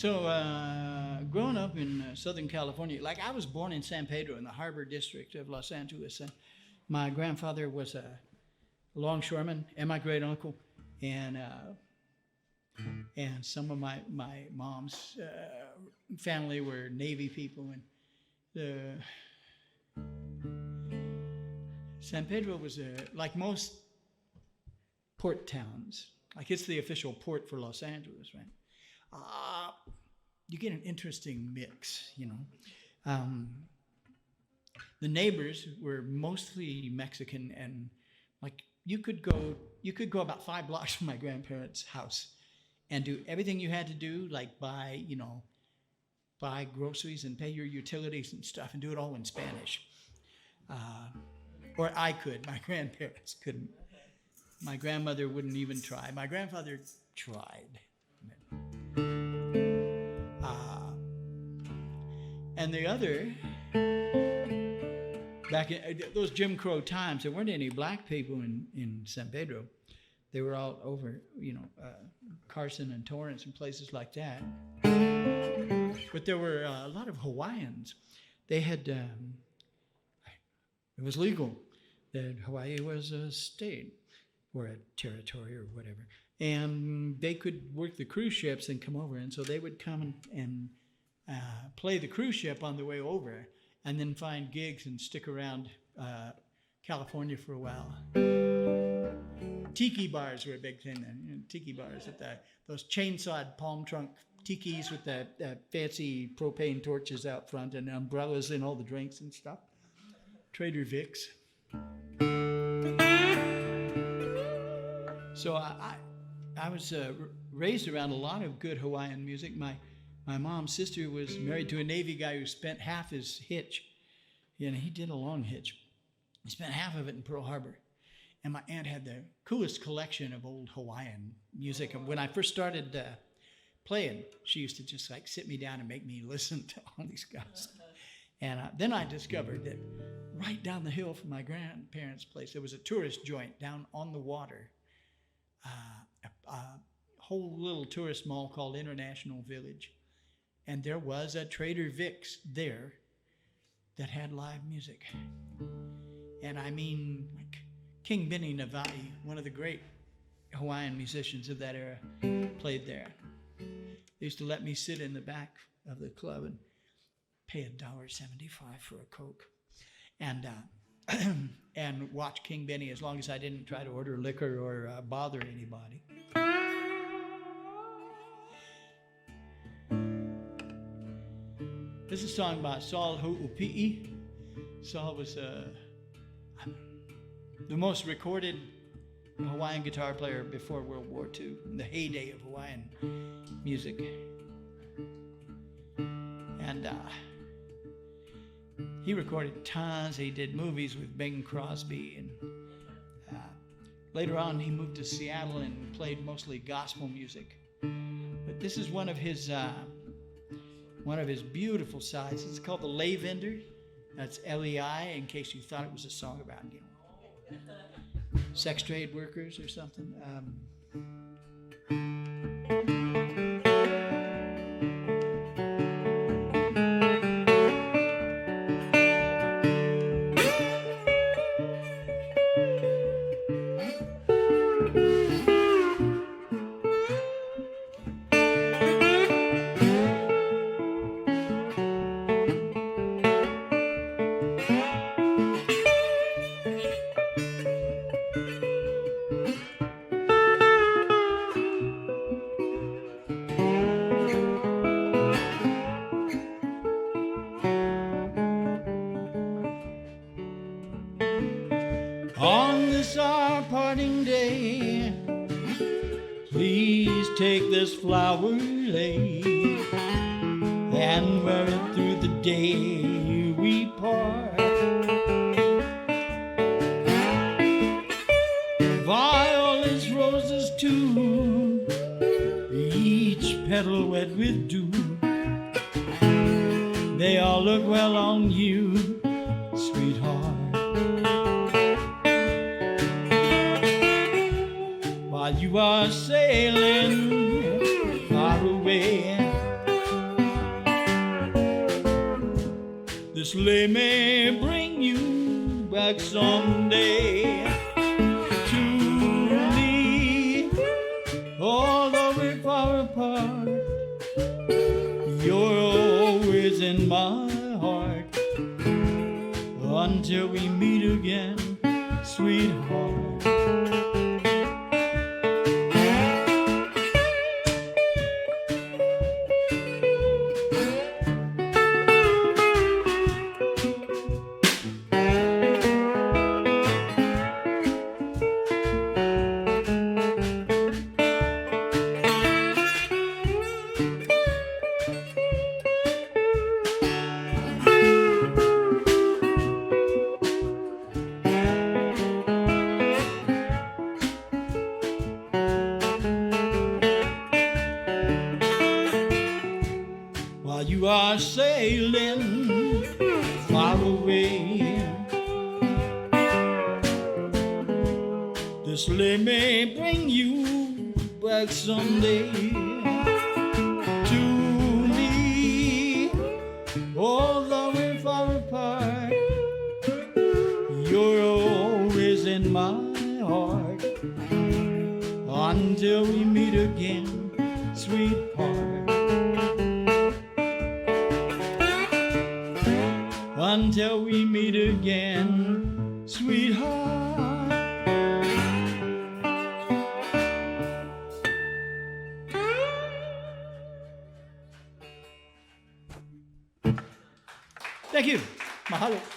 Growing up in Southern California, like I was born in San Pedro in the Harbor District of Los Angeles. And my grandfather was a longshoreman and my great uncle. And some of my mom's family were Navy people. And San Pedro was, like most port towns, like it's the official port for Los Angeles, right? You get an interesting mix, you know. The neighbors were mostly Mexican, and like you could go about 5 blocks from my grandparents' house and do everything you had to do, like buy groceries and pay your utilities and stuff, and do it all in Spanish. Or I could. My grandparents couldn't. My grandmother wouldn't even try. My grandfather tried. And the other, back in those Jim Crow times, there weren't any black people in San Pedro. They were all over, Carson and Torrance and places like that. But there were a lot of Hawaiians. They had, it was legal that Hawaii was a state or a territory or whatever. And they could work the cruise ships and come over. And so they would come and play the cruise ship on the way over, and then find gigs and stick around California for a while. Tiki bars were a big thing then. Tiki bars at those chainsawed palm trunk tikis with the fancy propane torches out front and umbrellas and all the drinks and stuff. Trader Vic's. So I was raised around a lot of good Hawaiian music. My mom's sister was married to a Navy guy who spent half his hitch. He did a long hitch. He spent half of it in Pearl Harbor. And my aunt had the coolest collection of old Hawaiian music. And when I first started playing, she used to just like sit me down and make me listen to all these guys. And then I discovered that right down the hill from my grandparents' place, there was a tourist joint down on the water. A whole little tourist mall called International Village. And there was a Trader Vic's there that had live music. And I mean, like King Benny Navai, one of the great Hawaiian musicians of that era, played there. They used to let me sit in the back of the club and pay $1.75 for a Coke. And and watch King Benny as long as I didn't try to order liquor or bother anybody. This is a song by Saul Ho'upi'i. Saul was the most recorded Hawaiian guitar player before World War II, in the heyday of Hawaiian music. And he recorded tons. He did movies with Bing Crosby. And later on, he moved to Seattle and played mostly gospel music. But this is one of his beautiful sides. It's called The Lay Vendor. That's L-E-I, in case you thought it was a song about, sex trade workers or something. On this our parting day, please take this flower lay and wear it through the day we part. Violets, roses too, each petal wet with dew. They all look well on you, sweetheart. While you are sailing far away The sleigh may bring you back someday to me, although we're far apart. You're always in my heart until we meet again, sweetheart. While you are sailing far away, the sleigh may bring you back someday to me. Although we're far apart, you're always in my heart until we meet again, sweetheart. Until we meet again, sweetheart. Thank you. Mahalo.